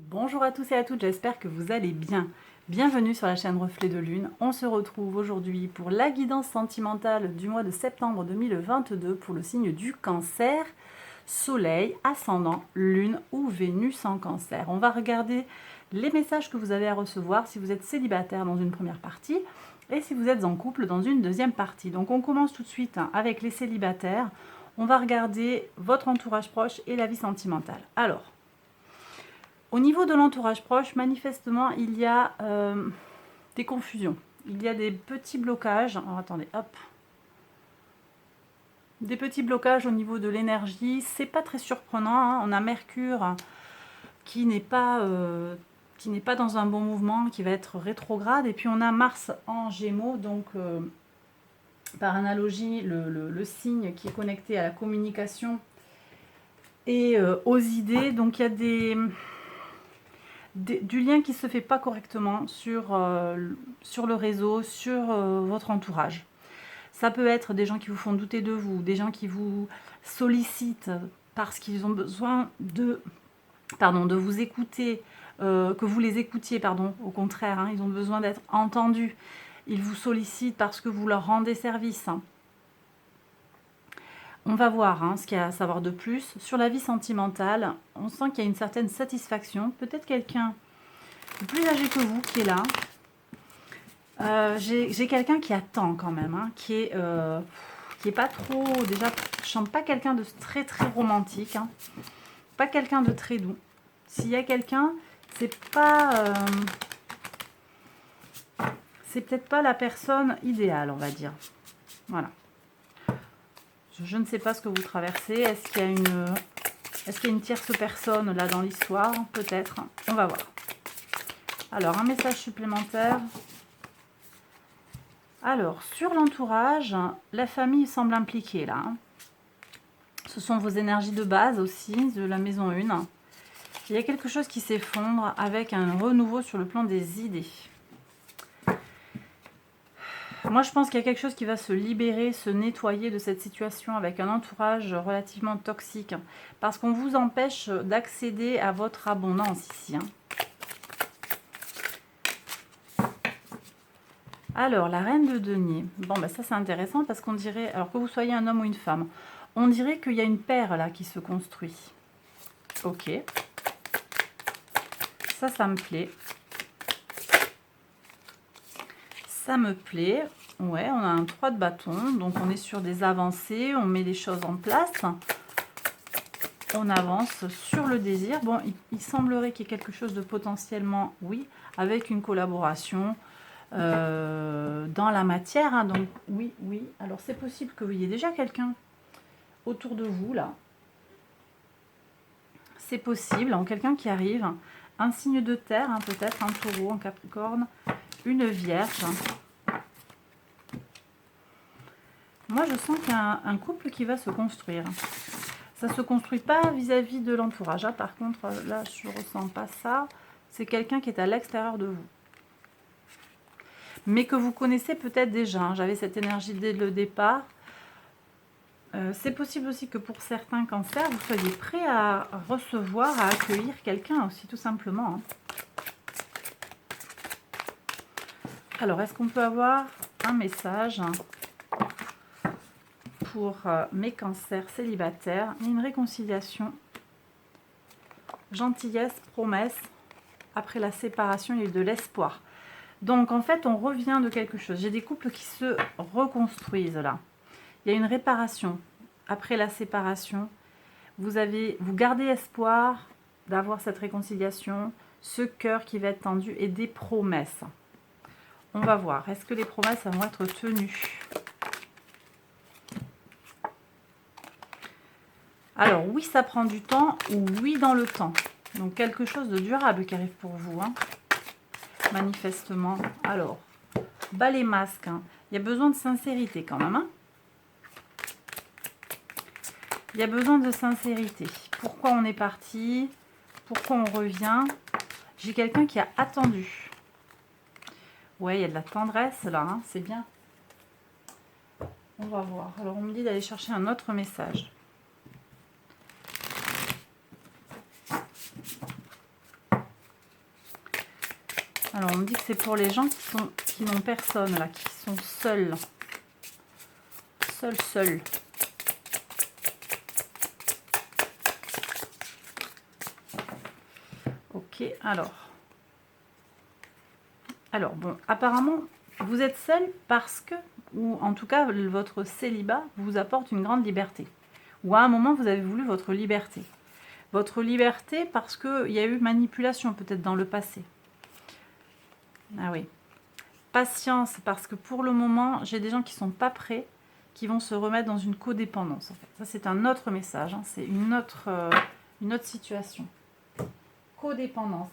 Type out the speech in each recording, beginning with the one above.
Bonjour à tous et à toutes, j'espère que vous allez bien. Bienvenue sur la chaîne Reflet de Lune. On se retrouve aujourd'hui pour la guidance sentimentale du mois de septembre 2022 pour le signe du Cancer, Soleil, Ascendant, Lune ou Vénus en Cancer. On va regarder les messages que vous avez à recevoir si vous êtes célibataire dans une première partie et si vous êtes en couple dans une deuxième partie. Donc on commence tout de suite avec les célibataires. On va regarder votre entourage proche et la vie sentimentale. Alors, au niveau de l'entourage proche, manifestement, il y a des confusions. Il y a des petits blocages. Alors, attendez, hop. Des petits blocages au niveau de l'énergie. C'est pas très surprenant, hein. On a Mercure qui n'est pas dans un bon mouvement, qui va être rétrograde. Et puis, on a Mars en Gémeaux. Donc, par analogie, le signe qui est connecté à la communication et aux idées. Donc, il y a du lien qui ne se fait pas correctement sur le réseau, sur votre entourage. Ça peut être des gens qui vous font douter de vous, des gens qui vous sollicitent parce qu'ils ont besoin de vous écouter, que vous les écoutiez, au contraire, hein, ils ont besoin d'être entendus. Ils vous sollicitent parce que vous leur rendez service. On va voir ce qu'il y a à savoir de plus. Sur la vie sentimentale, on sent qu'il y a une certaine satisfaction. Peut-être quelqu'un plus âgé que vous qui est là. J'ai quelqu'un qui attend quand même, hein, qui est pas trop... Déjà, je sens pas quelqu'un de très très romantique. Hein, pas quelqu'un de très doux. S'il y a quelqu'un, c'est pas... c'est peut-être pas la personne idéale, on va dire. Voilà. Je ne sais pas ce que vous traversez. Est-ce qu'il y a une tierce personne là dans l'histoire? Peut-être. On va voir. Alors, un message supplémentaire. Alors, sur l'entourage, la famille semble impliquée là. Ce sont vos énergies de base aussi, de la maison 1. Il y a quelque chose qui s'effondre avec un renouveau sur le plan des idées. Moi, je pense qu'il y a quelque chose qui va se libérer, se nettoyer de cette situation avec un entourage relativement toxique. Parce qu'on vous empêche d'accéder à votre abondance ici. Alors, la reine de denier. Bon, ben ça, c'est intéressant parce qu'on dirait, alors que vous soyez un homme ou une femme, on dirait qu'il y a une paire là qui se construit. Ok. Ça me plaît. Ça me plaît. Ouais, on a un 3 de bâton. Donc, on est sur des avancées. On met les choses en place. On avance sur le désir. Bon, il semblerait qu'il y ait quelque chose de potentiellement, oui, avec une collaboration dans la matière. Hein, donc, oui. Alors, c'est possible que vous ayez déjà quelqu'un autour de vous, là. C'est possible. Donc, quelqu'un qui arrive. Un signe de terre, hein, peut-être un taureau, un capricorne, une vierge. Moi, je sens qu'il y a un couple qui va se construire. Ça ne se construit pas vis-à-vis de l'entourage. Hein. Par contre, là, je ne ressens pas ça. C'est quelqu'un qui est à l'extérieur de vous. Mais que vous connaissez peut-être déjà. Hein. J'avais cette énergie dès le départ. C'est possible aussi que pour certains cancers, vous soyez prêt à recevoir, à accueillir quelqu'un aussi, tout simplement. Hein. Alors, est-ce qu'on peut avoir un message pour mes cancers célibataires? Il y a une réconciliation, gentillesse, promesse. Après la séparation, il y a eu de l'espoir. Donc, en fait, on revient de quelque chose. J'ai des couples qui se reconstruisent là. Il y a une réparation. Après la séparation, vous gardez espoir d'avoir cette réconciliation, ce cœur qui va être tendu et des promesses. On va voir. Est-ce que les promesses vont être tenues? Alors, oui, ça prend du temps ou oui, dans le temps. Donc, quelque chose de durable qui arrive pour vous, hein, manifestement. Alors, bas les masques. Hein. Il y a besoin de sincérité quand même. Hein. Il y a besoin de sincérité. Pourquoi on est parti? Pourquoi on revient? J'ai quelqu'un qui a attendu. Ouais, il y a de la tendresse là, hein, c'est bien. On va voir. Alors, on me dit d'aller chercher un autre message. Alors, on me dit que c'est pour les gens qui n'ont personne, là, qui sont seuls. Seuls. Ok, alors. Alors, bon, apparemment, vous êtes seul parce que, ou en tout cas, votre célibat vous apporte une grande liberté. Ou à un moment, vous avez voulu votre liberté. Votre liberté parce qu'il y a eu manipulation peut-être dans le passé. Ah oui. Patience, parce que pour le moment, j'ai des gens qui ne sont pas prêts, qui vont se remettre dans une codépendance. En fait. Ça, c'est un autre message. Hein. C'est une autre situation. Codépendance.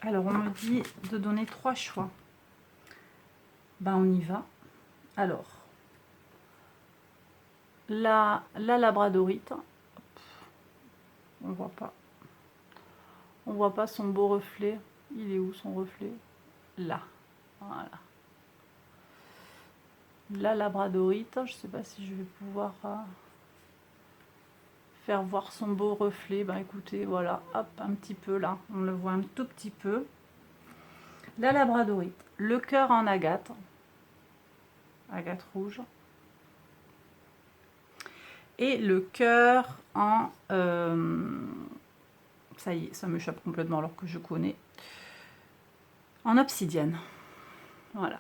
Alors, on me dit de donner 3 choix. Ben, on y va. Alors, la labradorite, on voit pas. On voit pas son beau reflet. Il est où son reflet? Là. Voilà. La labradorite, je sais pas si je vais pouvoir faire voir son beau reflet. Ben écoutez, voilà, hop, un petit peu là. On le voit un tout petit peu. La labradorite. Le cœur en agate. Agate rouge. Et le cœur en... ça y est, ça m'échappe complètement alors que je connais. En obsidienne. Voilà.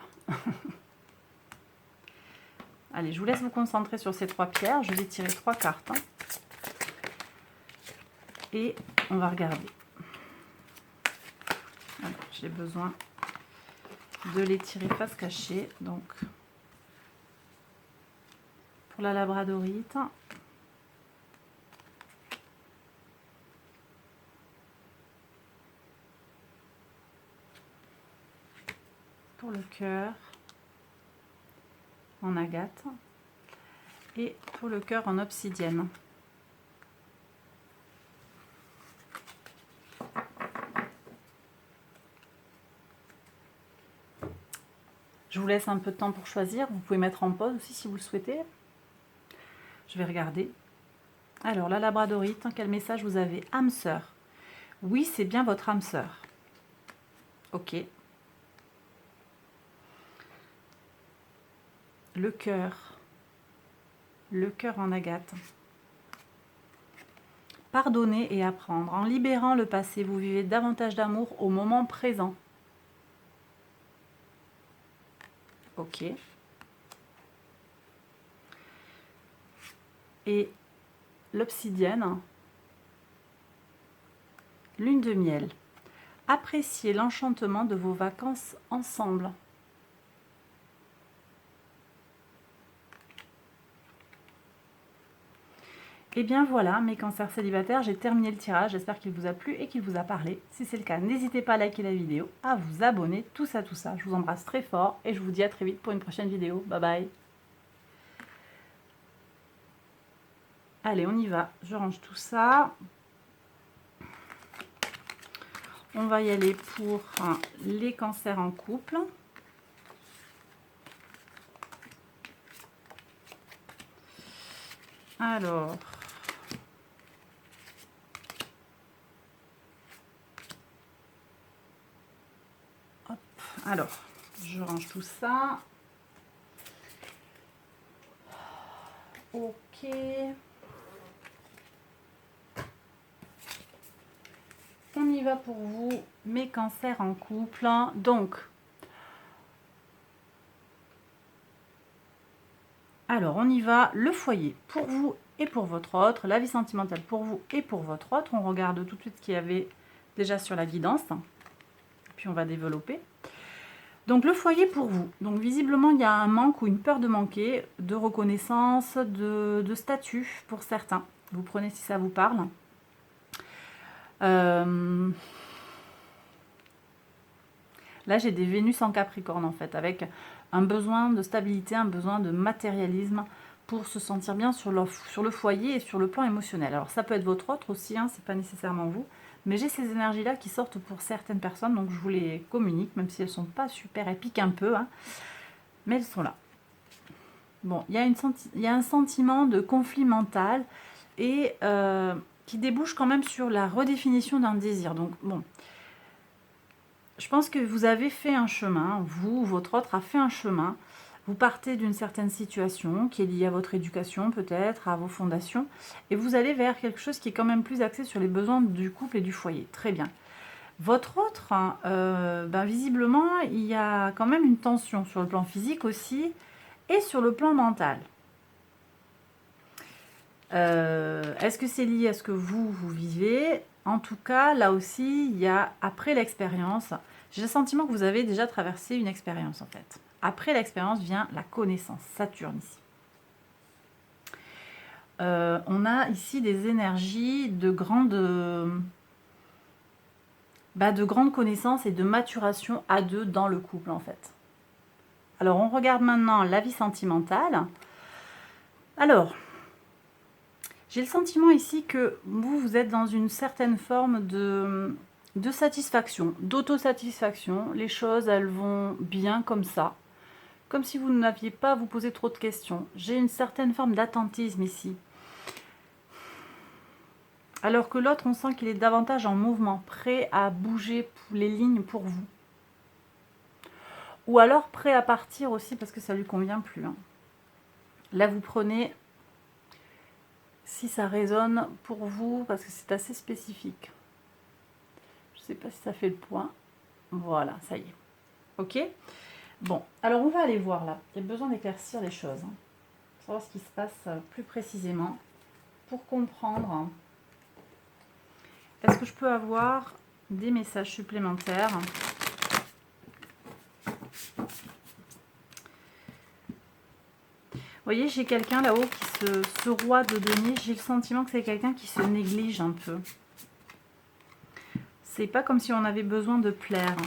Allez, je vous laisse vous concentrer sur ces 3 pierres. Je vais tirer 3 cartes. Hein. Et on va regarder. J'ai besoin de les tirer face cachée. Donc, pour la labradorite... pour le cœur en agate et pour le cœur en obsidienne. Je vous laisse un peu de temps pour choisir. Vous pouvez mettre en pause aussi si vous le souhaitez. Je vais regarder. Alors, la labradorite, quel message vous avez? Âme sœur. Oui, c'est bien votre âme sœur. Ok. Le cœur en agate. Pardonner et apprendre. En libérant le passé, vous vivez davantage d'amour au moment présent. Ok. Et l'obsidienne. Lune de miel. Appréciez l'enchantement de vos vacances ensemble. Et bien voilà, mes cancers célibataires, j'ai terminé le tirage. J'espère qu'il vous a plu et qu'il vous a parlé. Si c'est le cas, n'hésitez pas à liker la vidéo, à vous abonner, tout ça. Je vous embrasse très fort et je vous dis à très vite pour une prochaine vidéo. Bye bye. Allez, on y va. Je range tout ça. On va y aller pour les cancers en couple. Alors... Alors, je range tout ça. Ok. On y va pour vous, mes cancers en couple. Donc, alors on y va, le foyer pour vous et pour votre autre, la vie sentimentale pour vous et pour votre autre. On regarde tout de suite ce qu'il y avait déjà sur la guidance. Puis on va développer. Donc le foyer pour vous. Donc visiblement il y a un manque ou une peur de manquer, de reconnaissance, de statut pour certains. Vous prenez si ça vous parle. Là j'ai des Vénus en Capricorne en fait, avec un besoin de stabilité, un besoin de matérialisme pour se sentir bien sur le foyer et sur le plan émotionnel. Alors ça peut être votre autre aussi, hein, c'est pas nécessairement vous. Mais j'ai ces énergies-là qui sortent pour certaines personnes, donc je vous les communique, même si elles ne sont pas super épiques un peu, hein, mais elles sont là. Bon, il y a un sentiment de conflit mental, et qui débouche quand même sur la redéfinition d'un désir. Donc bon, je pense que vous avez fait un chemin, vous ou votre autre a fait un chemin. Vous partez d'une certaine situation qui est liée à votre éducation peut-être, à vos fondations, et vous allez vers quelque chose qui est quand même plus axé sur les besoins du couple et du foyer. Très bien. Votre autre, visiblement, il y a quand même une tension sur le plan physique aussi et sur le plan mental. Est-ce que c'est lié à ce que vous vivez? En tout cas, là aussi, il y a, après l'expérience, j'ai le sentiment que vous avez déjà traversé une expérience en fait. Après l'expérience vient la connaissance, Saturne ici. On a ici des énergies de grande connaissance et de maturation à deux dans le couple en fait. Alors on regarde maintenant la vie sentimentale. Alors, j'ai le sentiment ici que vous êtes dans une certaine forme de satisfaction, d'autosatisfaction. Les choses, elles vont bien comme ça. Comme si vous n'aviez pas à vous poser trop de questions. J'ai une certaine forme d'attentisme ici. Alors que l'autre, on sent qu'il est davantage en mouvement, prêt à bouger les lignes pour vous. Ou alors prêt à partir aussi parce que ça ne lui convient plus. Hein. Là, vous prenez, si ça résonne pour vous, parce que c'est assez spécifique. Je ne sais pas si ça fait le point. Voilà, ça y est. Ok? Bon, alors on va aller voir là. Il y a besoin d'éclaircir les choses. Hein, pour savoir ce qui se passe plus précisément. Pour comprendre, est-ce que je peux avoir des messages supplémentaires ? Vous voyez, j'ai quelqu'un là-haut qui ce roi de denier, j'ai le sentiment que c'est quelqu'un qui se néglige un peu. C'est pas comme si on avait besoin de plaire.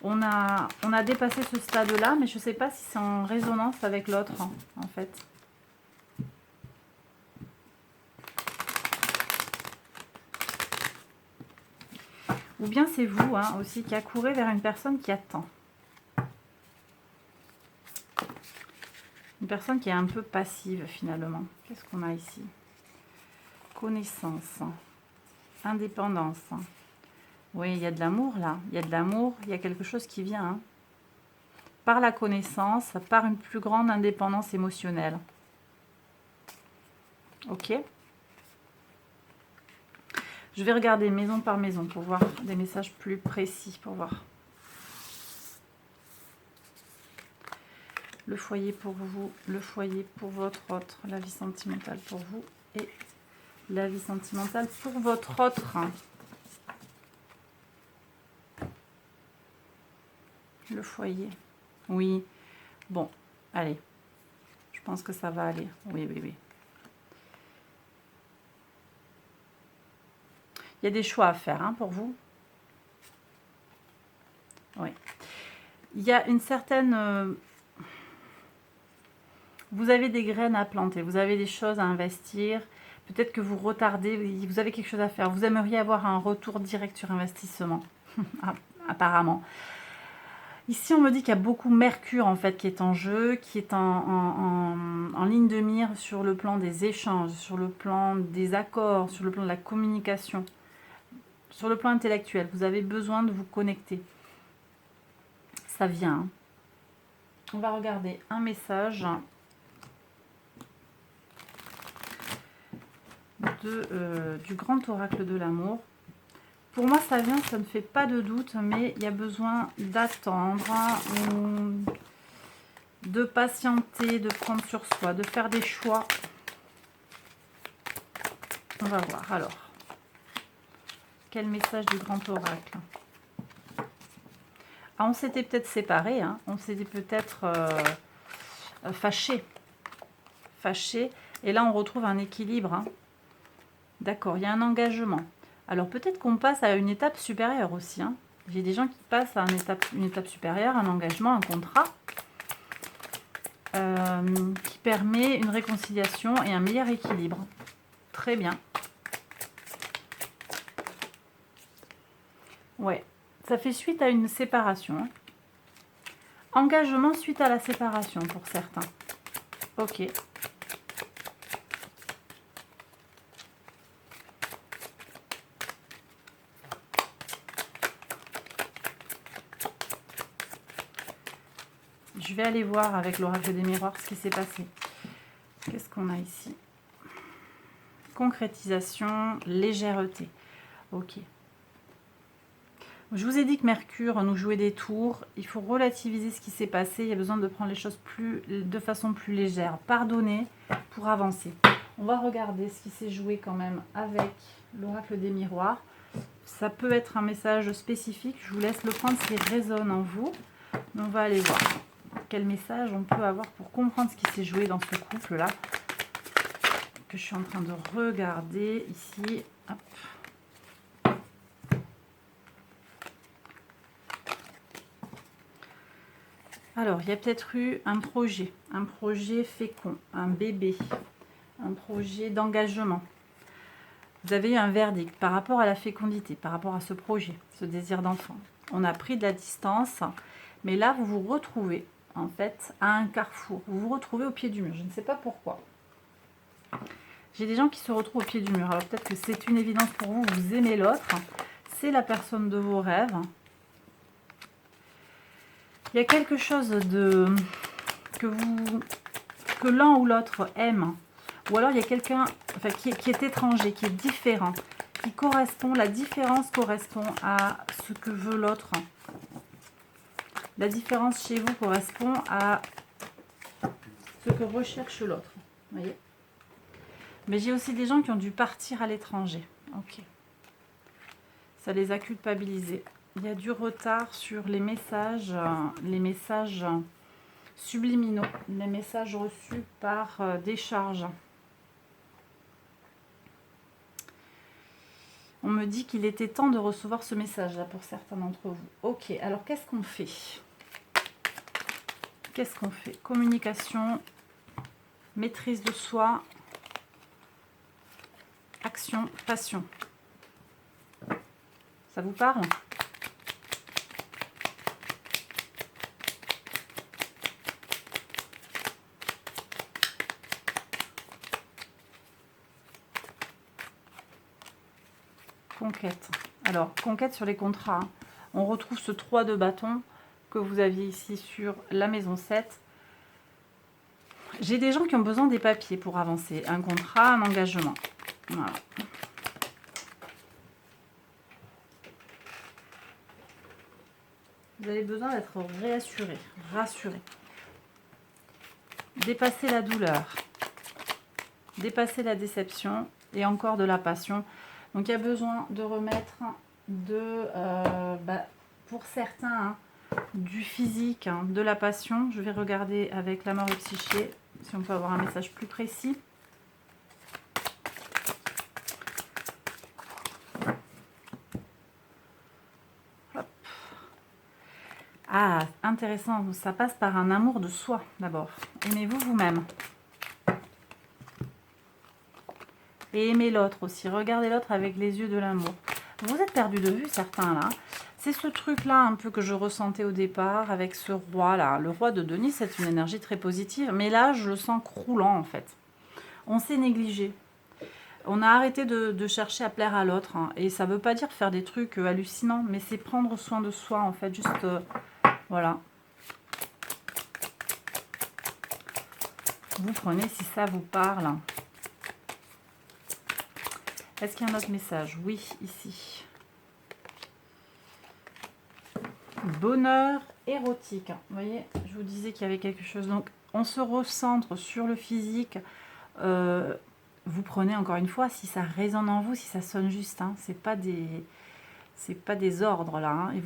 On a dépassé ce stade-là, mais je ne sais pas si c'est en résonance avec l'autre, en fait. Ou bien c'est vous aussi qui accourez vers une personne qui attend. Une personne qui est un peu passive finalement. Qu'est-ce qu'on a ici? Connaissance, indépendance. Oui, il y a de l'amour là. Il y a de l'amour, il y a quelque chose qui vient. Hein. Par la connaissance, par une plus grande indépendance émotionnelle. Ok. Je vais regarder maison par maison pour voir des messages plus précis, pour voir. Le foyer pour vous, le foyer pour votre autre, la vie sentimentale pour vous et la vie sentimentale pour votre autre. Le foyer. Oui. Bon, allez. Je pense que ça va aller. Oui, oui, oui. Il y a des choix à faire pour vous. Oui. Il y a une certaine... vous avez des graines à planter, vous avez des choses à investir. Peut-être que vous retardez, vous avez quelque chose à faire. Vous aimeriez avoir un retour direct sur investissement, apparemment. Ici, on me dit qu'il y a beaucoup Mercure, en fait, qui est en jeu, qui est en ligne de mire sur le plan des échanges, sur le plan des accords, sur le plan de la communication, sur le plan intellectuel. Vous avez besoin de vous connecter. Ça vient. Hein. On va regarder un message du grand oracle de l'amour. Pour moi, ça vient, ça ne fait pas de doute, mais il y a besoin d'attendre, de patienter, de prendre sur soi, de faire des choix. On va voir. Alors, quel message du grand oracle? Ah, on s'était peut-être séparés, on s'était peut-être fâchés. Et là, on retrouve un équilibre. D'accord, il y a un engagement. Alors peut-être qu'on passe à une étape supérieure aussi. J'ai des gens qui passent à une étape supérieure, un engagement, un contrat, qui permet une réconciliation et un meilleur équilibre. Très bien. Ouais, ça fait suite à une séparation. Engagement suite à la séparation pour certains. Ok. Je vais aller voir avec l'oracle des miroirs ce qui s'est passé. Qu'est-ce qu'on a ici? Concrétisation, légèreté. Ok. Je vous ai dit que Mercure nous jouait des tours. Il faut relativiser ce qui s'est passé. Il y a besoin de prendre les choses de façon plus légère. Pardonner pour avancer. On va regarder ce qui s'est joué quand même avec l'oracle des miroirs. Ça peut être un message spécifique. Je vous laisse le prendre s'il résonne en vous. Mais on va aller voir quel message on peut avoir pour comprendre ce qui s'est joué dans ce couple-là. Que je suis en train de regarder ici. Hop. Alors, il y a peut-être eu un projet fécond, un bébé, un projet d'engagement. Vous avez eu un verdict par rapport à la fécondité, par rapport à ce projet, ce désir d'enfant. On a pris de la distance, mais là, vous vous retrouvez, en fait, à un carrefour. Vous vous retrouvez au pied du mur. Je ne sais pas pourquoi. J'ai des gens qui se retrouvent au pied du mur. Alors, peut-être que c'est une évidence pour vous, vous aimez l'autre. C'est la personne de vos rêves. Il y a quelque chose que l'un ou l'autre aime. Ou alors il y a quelqu'un qui est étranger, qui est différent, qui correspond, la différence correspond à ce que veut l'autre. La différence chez vous correspond à ce que recherche l'autre. Voyez. Mais j'ai aussi des gens qui ont dû partir à l'étranger. Ok. Ça les a culpabilisés. Il y a du retard sur les messages subliminaux, les messages reçus par des charges. On me dit qu'il était temps de recevoir ce message-là pour certains d'entre vous. Ok, alors qu'est-ce qu'on fait? Qu'est-ce qu'on fait? Communication, maîtrise de soi, action, passion. Ça vous parle? Conquête. Alors, conquête sur les contrats. On retrouve ce 3 de bâton que vous aviez ici sur la maison 7. J'ai des gens qui ont besoin des papiers pour avancer. Un contrat, un engagement. Voilà. Vous avez besoin d'être réassuré, rassuré. Dépasser la douleur. Dépasser la déception et encore de la passion. Donc, il y a besoin de remettre pour certains, du physique, de la passion. Je vais regarder avec la mort et psyché si on peut avoir un message plus précis. Hop. Ah, intéressant. Ça passe par un amour de soi d'abord. Aimez-vous vous-même. Et aimer l'autre aussi. Regardez l'autre avec les yeux de l'amour. Vous êtes perdu de vue, certains, là. C'est ce truc-là, un peu, que je ressentais au départ, avec ce roi-là. Le roi de Denis, c'est une énergie très positive. Mais là, je le sens croulant, en fait. On s'est négligé. On a arrêté de chercher à plaire à l'autre. Hein. Et ça ne veut pas dire faire des trucs hallucinants, mais c'est prendre soin de soi, en fait. Juste, voilà. Vous prenez si ça vous parle. Est-ce qu'il y a un autre message? Oui, ici. Bonheur érotique. Vous voyez, je vous disais qu'il y avait quelque chose. Donc, on se recentre sur le physique. Vous prenez encore une fois, si ça résonne en vous, si ça sonne juste. Hein, c'est pas des ordres là. Hein, et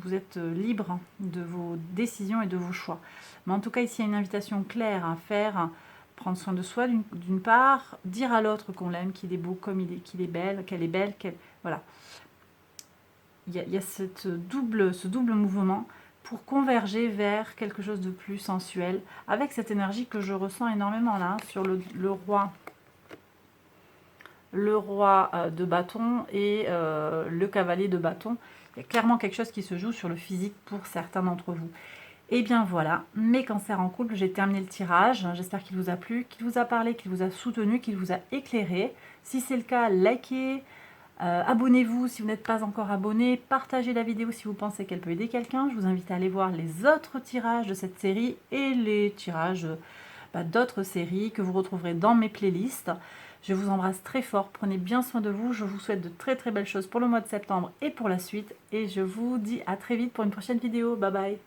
vous êtes libre de vos décisions et de vos choix. Mais en tout cas, ici, il y a une invitation claire à faire. Prendre soin de soi d'une part, dire à l'autre qu'on l'aime, qu'il est beau comme il est, qu'il est belle, qu'elle est belle, voilà. Il y a ce double mouvement pour converger vers quelque chose de plus sensuel, avec cette énergie que je ressens énormément là, sur le roi de bâton et le cavalier de bâton. Il y a clairement quelque chose qui se joue sur le physique pour certains d'entre vous. Et bien voilà, mes cancers en couple, j'ai terminé le tirage. J'espère qu'il vous a plu, qu'il vous a parlé, qu'il vous a soutenu, qu'il vous a éclairé. Si c'est le cas, likez, Abonnez-vous si vous n'êtes pas encore abonné, partagez la vidéo si vous pensez qu'elle peut aider quelqu'un. Je vous invite à aller voir les autres tirages de cette série et les tirages d'autres séries que vous retrouverez dans mes playlists. Je vous embrasse très fort, prenez bien soin de vous, je vous souhaite de très très belles choses pour le mois de septembre et pour la suite. Et je vous dis à très vite pour une prochaine vidéo, bye bye.